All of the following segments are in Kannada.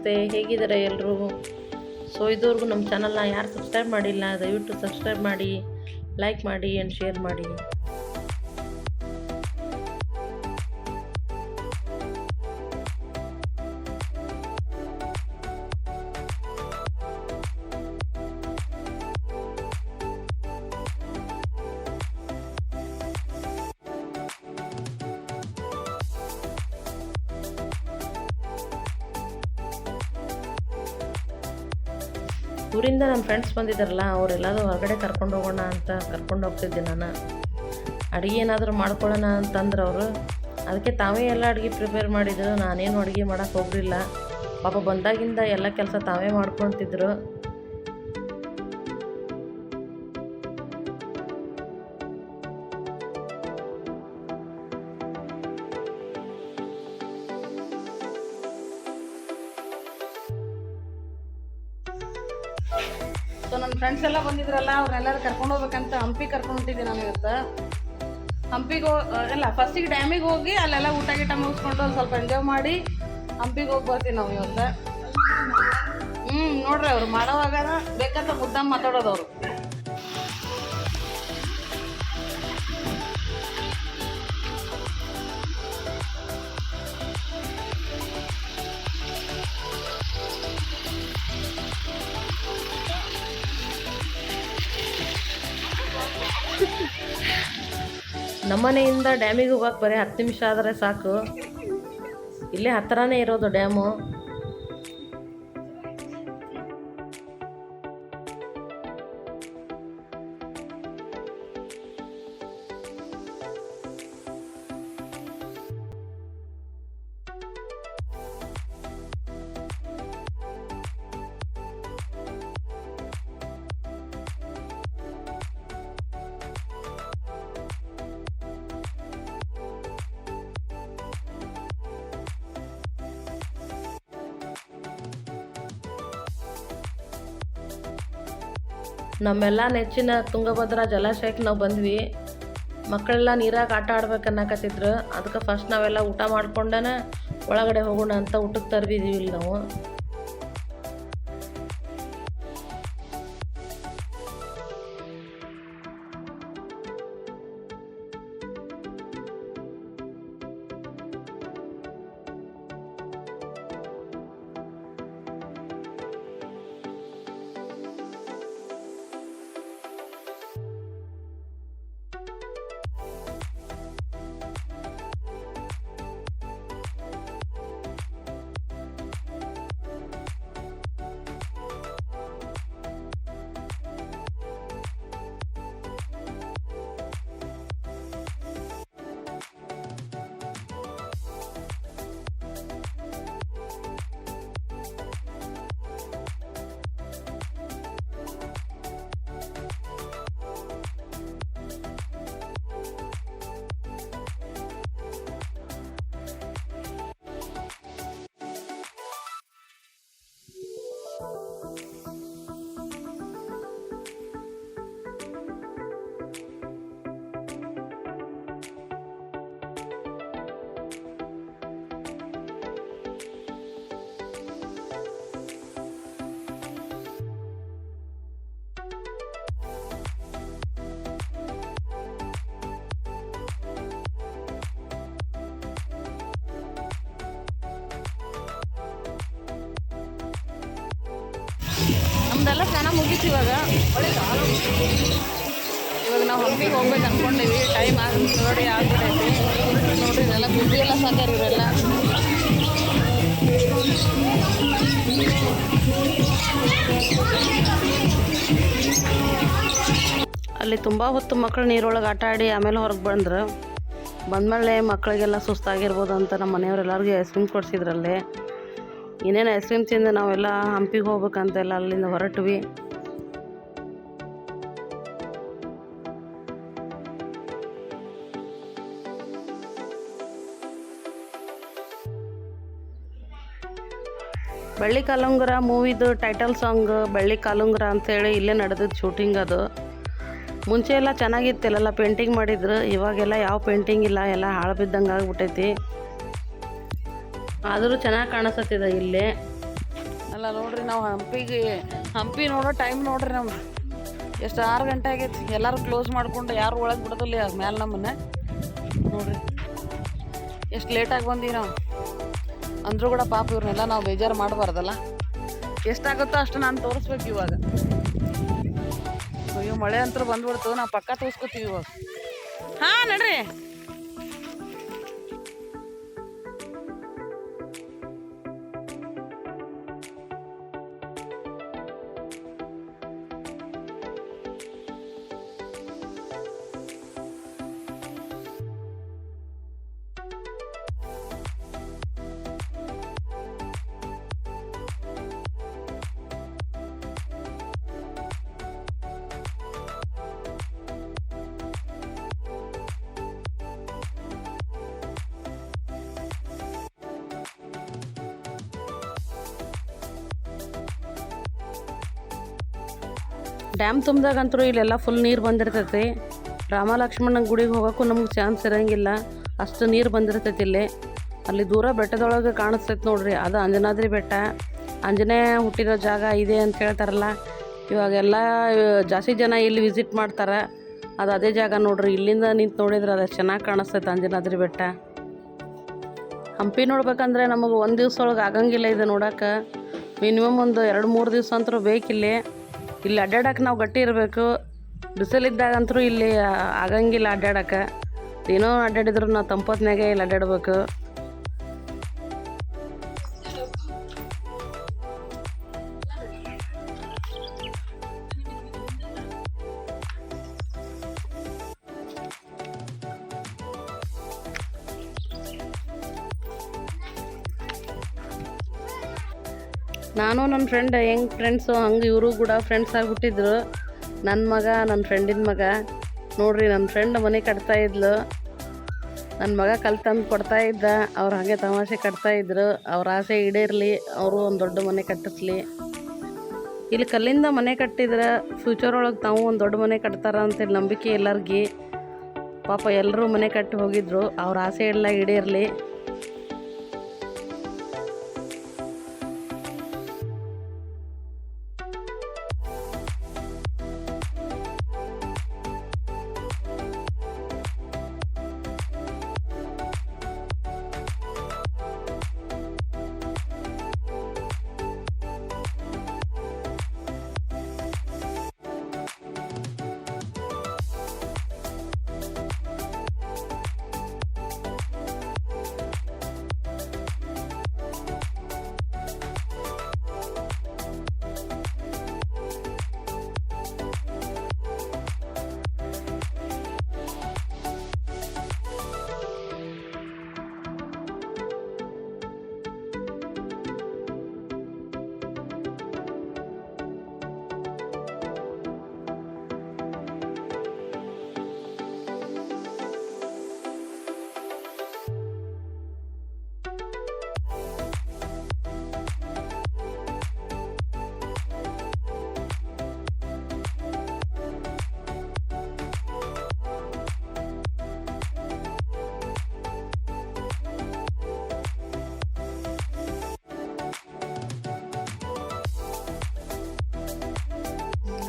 ನಮಸ್ತೆ, ಹೇಗಿದ್ದಾರೆ ಎಲ್ಲರೂ? ಸೊ ಇದುವರೆಗೂ ನಮ್ಮ ಚಾನಲ್ನ ಯಾರು ಸಬ್ಸ್ಕ್ರೈಬ್ ಮಾಡಿಲ್ಲ ದಯವಿಟ್ಟು ಸಬ್ಸ್ಕ್ರೈಬ್ ಮಾಡಿ, ಲೈಕ್ ಮಾಡಿ ಆ್ಯಂಡ್ ಶೇರ್ ಮಾಡಿ. ಊರಿಂದ ನಮ್ಮ ಫ್ರೆಂಡ್ಸ್ ಬಂದಿದ್ದಾರಲ್ಲ, ಅವರೆಲ್ಲರೂ ಹೊರಗಡೆ ಕರ್ಕೊಂಡು ಹೋಗೋಣ ಅಂತ ಕರ್ಕೊಂಡು ಹೋಗ್ತಿದ್ದೆ. ನಾನು ಅಡುಗೆ ಏನಾದರೂ ಮಾಡ್ಕೊಳ್ಳೋಣ ಅಂತಂದ್ರೆ ಅವರು ಅದಕ್ಕೆ ತಾವೇ ಎಲ್ಲ ಅಡುಗೆ ಪ್ರಿಪೇರ್ ಮಾಡಿದರು. ನಾನೇನು ಅಡುಗೆ ಮಾಡೋಕ್ಕೆ ಹೋಗಲಿಲ್ಲ. ಪಾಪ ಬಂದಾಗಿಂದ ಎಲ್ಲ ಕೆಲಸ ತಾವೇ ಮಾಡ್ಕೊತಿದ್ರು. ಸೊ ನನ್ನ ಫ್ರೆಂಡ್ಸ್ ಎಲ್ಲ ಬಂದಿದ್ರಲ್ಲ, ಅವ್ರನ್ನೆಲ್ಲರೂ ಕರ್ಕೊಂಡು ಹೋಗ್ಬೇಕಂತ ಹಂಪಿಗೆ ಕರ್ಕೊಂಡು ಹೊಂಟಿದ್ದೆ ನಾನು ಇವತ್ತು. ಹಂಪಿಗೆ ಎಲ್ಲ ಫಸ್ಟಿಗೆ ಡ್ಯಾಮಿಗೆ ಹೋಗಿ ಅಲ್ಲೆಲ್ಲ ಊಟ ಗೀಟ ಮುಗಿಸ್ಕೊಂಡು ಒಂದು ಸ್ವಲ್ಪ ಎಂಜಾಯ್ ಮಾಡಿ ಹಂಪಿಗೆ ಹೋಗಿ ಬರ್ತೀವಿ ನಾವು ಇವತ್ತು. ನೋಡ್ರಿ ಅವ್ರು ಮಾಡೋವಾಗ ಬೇಕಂತ ಮುದ್ದಾಮ ಮಾತಾಡೋದವ್ರು. ನಮ್ಮನೆಯಿಂದ ಡ್ಯಾಮಿಗೆ ಹೋಗೋಕೆ ಬರೀ 10 ನಿಮಿಷ ಆದರೆ ಸಾಕು. ಇಲ್ಲೇ ಹತ್ತಿರನೇ ಇರೋದು ಡ್ಯಾಮು. ನಮ್ಮೆಲ್ಲ ನೆಚ್ಚಿನ ತುಂಗಭದ್ರಾ ಜಲಾಶಯಕ್ಕೆ ನಾವು ಬಂದ್ವಿ. ಮಕ್ಕಳೆಲ್ಲ ನೀರಾಗ ಆಟ ಆಡ್ಬೇಕನ್ನಕತ್ತಿದ್ರು. ಅದಕ್ಕೆ ಫಸ್ಟ್ ನಾವೆಲ್ಲ ಊಟ ಮಾಡ್ಕೊಂಡೇ ಒಳಗಡೆ ಹೋಗೋಣ ಅಂತ ಊಟಕ್ಕೆ ತರ್ಬಿದ್ದೀವಿ ಇಲ್ಲಿ ನಾವು. ನಮ್ದೆಲ್ಲ ಸ್ನಾನ ಮುಗೀತು. ಇವಾಗ ನಾವು ಹಂಪಿಗೆ ಹೋಗ್ಬೇಕು ಅಂದ್ಕೊಂಡಿವಿ. ಟೈಮ್ ನೋಡಿ ಆಗ್ಬಿಟ್ಟೈತಿ. ನೋಡ್ರಿ ಇದೆಲ್ಲ ಬುದ್ಧಿ ಎಲ್ಲ ಸಾಕ್ಯಾರ ಇವರೆಲ್ಲ. ಅಲ್ಲಿ ತುಂಬ ಹೊತ್ತು ಮಕ್ಕಳು ನೀರೊಳಗೆ ಆಟ ಆಡಿ ಆಮೇಲೆ ಹೊರಗೆ ಬಂದಮೇಲೆ ಮಕ್ಕಳಿಗೆಲ್ಲ ಸುಸ್ತಾಗಿರ್ಬೋದು ಅಂತ ನಮ್ಮ ಮನೆಯವರೆಲ್ಲರಿಗೂ ಐಸ್ ಕ್ರೀಮ್ ಕೊಡಿಸಿದ್ರಲ್ಲೇ. ಇನ್ನೇನು ಐಸ್ ಕ್ರೀಮ್ ತಿಂದು ನಾವೆಲ್ಲ ಹಂಪಿಗೆ ಹೋಗ್ಬೇಕಂತೆಲ್ಲ ಅಲ್ಲಿಂದ ಹೊರಟ್ವಿ. ಬೆಳ್ಳಿ ಕಾಲುಂಗುರ ಮೂವಿದು ಟೈಟಲ್ ಸಾಂಗ್ ಬೆಳ್ಳಿ ಕಾಲುಂಗುರ ಅಂತೇಳಿ ಇಲ್ಲೇ ನಡೆದಿದ್ದು ಶೂಟಿಂಗ್. ಅದು ಮುಂಚೆ ಎಲ್ಲ ಚೆನ್ನಾಗಿತ್ತು, ಪೇಂಟಿಂಗ್ ಮಾಡಿದ್ರು. ಇವಾಗೆಲ್ಲ ಯಾವ ಪೇಂಟಿಂಗ್ ಇಲ್ಲ, ಎಲ್ಲ ಹಾಳು ಬಿದ್ದಂಗೆ ಆಗ್ಬಿಟ್ಟೈತಿ. ಆದರೂ ಚೆನ್ನಾಗಿ ಕಾಣಿಸತ್ತಿದೆ ಇಲ್ಲೇ. ಅಲ್ಲ ನೋಡ್ರಿ, ನಾವು ಹಂಪಿ ನೋಡೋ ಟೈಮ್ ನೋಡ್ರಿ ನಮ್ದು ಎಷ್ಟು 6 ಗಂಟೆ ಆಗೈತಿ. ಎಲ್ಲರೂ ಕ್ಲೋಸ್ ಮಾಡ್ಕೊಂಡು ಯಾರು ಒಳಗೆ ಬಿಡೋದಿಲ್ಲ ಮ್ಯಾಲೆ ನಮ್ಮನ್ನ. ನೋಡ್ರಿ ಎಷ್ಟು ಲೇಟಾಗಿ ಬಂದೀವಿ ನಾವು. ಅಂದರೂ ಕೂಡ ಪಾಪ ಇವ್ರನ್ನೆಲ್ಲ ನಾವು ಬೇಜಾರು ಮಾಡಬಾರ್ದಲ್ಲ. ಎಷ್ಟಾಗುತ್ತೋ ಅಷ್ಟು ನಾನು ತೋರಿಸ್ಬೇಕು ಇವಾಗ. ಅಯ್ಯೋ ಮಳೆ ಅಂತೂ ಬಂದ್ಬಿಡ್ತು, ನಾವು ಪಕ್ಕ ತೋರಿಸ್ಕೊತೀವಿ ಇವಾಗ. ಹಾಂ ನಡ್ರಿ. ಡ್ಯಾಮ್ ತುಂಬಿದಾಗಂತೂ ಇಲ್ಲೆಲ್ಲ ಫುಲ್ ನೀರು ಬಂದಿರ್ತೈತಿ. ರಾಮ ಲಕ್ಷ್ಮಣನ ಗುಡಿಗೆ ಹೋಗೋಕ್ಕೂ ನಮ್ಗೆ ಚಾನ್ಸ್ ಇರೋಂಗಿಲ್ಲ, ಅಷ್ಟು ನೀರು ಬಂದಿರ್ತೈತಿ ಇಲ್ಲಿ. ಅಲ್ಲಿ ದೂರ ಬೆಟ್ಟದೊಳಗೆ ಕಾಣಿಸ್ತೈತೆ ನೋಡ್ರಿ, ಅದು ಅಂಜನಾದ್ರಿ ಬೆಟ್ಟ. ಆಂಜನೇಯ ಹುಟ್ಟಿರೋ ಜಾಗ ಇದೆ ಅಂತ ಹೇಳ್ತಾರಲ್ಲ. ಇವಾಗೆಲ್ಲ ಜಾಸ್ತಿ ಜನ ಇಲ್ಲಿ ವಿಸಿಟ್ ಮಾಡ್ತಾರೆ. ಅದು ಅದೇ ಜಾಗ ನೋಡ್ರಿ. ಇಲ್ಲಿಂದ ನಿಂತು ನೋಡಿದ್ರೆ ಅದು ಚೆನ್ನಾಗಿ ಕಾಣಿಸ್ತೈತೆ ಅಂಜನಾದ್ರಿ ಬೆಟ್ಟ. ಹಂಪಿ ನೋಡ್ಬೇಕಂದ್ರೆ ನಮಗೆ ಒಂದು ದಿವ್ಸ ಒಳಗೆ ಆಗಂಗಿಲ್ಲ ಇದು ನೋಡೋಕೆ. ಮಿನಿಮಮ್ ಒಂದು 2-3 ದಿವ್ಸ ಅಂತೂ ಬೇಕಿಲ್ಲಿ. ಇಲ್ಲಿ ಅಡ್ಡಾಡಕ್ಕೆ ನಾವು ಗಟ್ಟಿ ಇರಬೇಕು. ಬಿಸಿಲಿದ್ದಾಗಂತೂ ಇಲ್ಲಿ ಆಗಂಗಿಲ್ಲ ಅಡ್ಡಾಡಕ್ಕೆ. ಏನೋ ಅಡ್ಡಾಡಿದ್ರು ನಾವು ತಂಪೊತ್ನಾಗೆ ಇಲ್ಲಿ ಅಡ್ಡಾಡ್ಬೇಕು. ನಾನು ನನ್ನ ಫ್ರೆಂಡ್ಸು ಹಂಗೆ ಇವರು ಕೂಡ ಫ್ರೆಂಡ್ಸ್ ಆಗಿಬಿಟ್ಟಿದ್ರು. ನನ್ನ ಮಗ, ನನ್ನ ಫ್ರೆಂಡಿನ ಮಗ ನೋಡ್ರಿ. ನನ್ನ ಫ್ರೆಂಡ್ ಮನೆ ಕಟ್ತಾ ಇದ್ಲು, ನನ್ನ ಮಗ ಕಲ್ತಂದು ಕೊಡ್ತಾ ಇದ್ದ. ಅವ್ರು ಹಾಗೆ ತಮಾಷೆ ಕಟ್ತಾಯಿದ್ರು. ಅವ್ರ ಆಸೆ ಈಡೇರಲಿ, ಅವರು ಒಂದು ದೊಡ್ಡ ಮನೆ ಕಟ್ಟಿಸ್ಲಿ. ಇಲ್ಲಿ ಕಲ್ಲಿಂದ ಮನೆ ಕಟ್ಟಿದ್ರೆ ಫ್ಯೂಚರ್ ಒಳಗೆ ತಾವು ಒಂದು ದೊಡ್ಡ ಮನೆ ಕಟ್ತಾರ ಅಂತೇಳಿ ನಂಬಿಕೆ ಎಲ್ಲರಿಗೆ. ಪಾಪ ಎಲ್ಲರೂ ಮನೆ ಕಟ್ಟಿ ಹೋಗಿದ್ರು. ಅವ್ರ ಆಸೆ ಎಲ್ಲ ಈಡೇರಲಿ.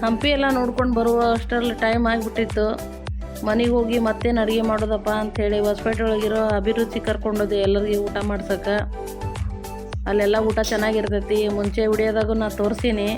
ಹಂಪಿ ಎಲ್ಲ ನೋಡ್ಕೊಂಡು ಬರುವ ಅಷ್ಟರಲ್ಲಿ ಟೈಮ್ ಆಗಿಬಿಟ್ಟಿತ್ತು. ಮನೆಗೆ ಹೋಗಿ ಮತ್ತೇನು ಅಡುಗೆ ಮಾಡೋದಪ್ಪ ಅಂಥೇಳಿ ಹೊಸಪೇಟೆ ಒಳಗಿರೋ ಅಭಿರುಚಿ ಕರ್ಕೊಂಡೋದೆ ಎಲ್ಲರಿಗೆ ಊಟ ಮಾಡ್ಸೋಕೆ. ಅಲ್ಲೆಲ್ಲ ಊಟ ಚೆನ್ನಾಗಿರ್ತೈತಿ. ಮುಂಚೆ ವಿಡಿಯೋದಾಗೂ ನಾನು ತೋರಿಸೀನಿ.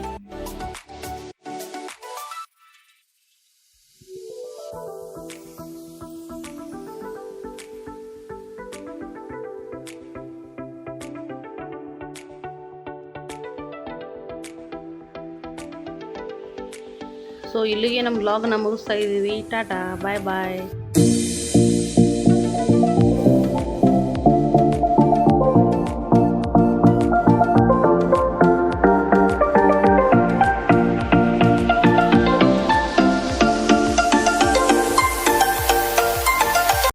ಸೊ ಇಲ್ಲಿಗೆ ನಮ್ಮ ವ್ಲಾಗ್ನ ಮುಗಿಸ್ತಾ ಇದ್ದೀವಿ. ಟಾಟಾ, ಬಾಯ್ ಬಾಯ್.